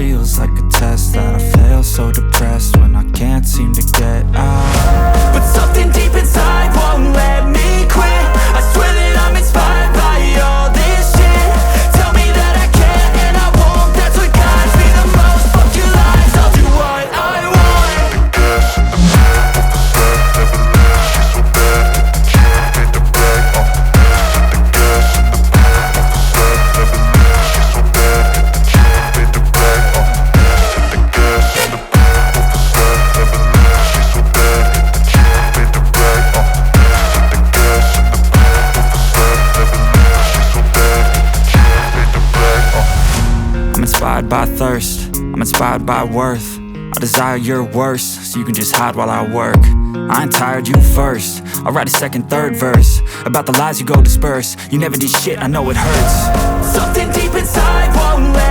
feels like a test that I fail, so depressed when I can't seem to get out. But something deep inside won't let me quit. I swear that I'm inspired by all this shit. Tell me that I can't and I won't, that's what guides me the most. Fuck your lies, I'll do what I want. The gas in the middle of the set, never leave, she's so bad that the chick made the brag. The gas in the middle of the set, never leave, she's so bad that the chick made the brag. The gas in the middle of the set, never leave, she's so bad that the chick made the brag. The gas in the middle of the set, never leave, she's so bad that the chick made the brag. I'm inspired by thirst, I'm inspired by worth. I desire your worst, so you can just hide while I work. I ain't tired, you first. I'll write a second, third verse about the lies you go disperse. You never did shit, I know it hurts. Something deep inside won't let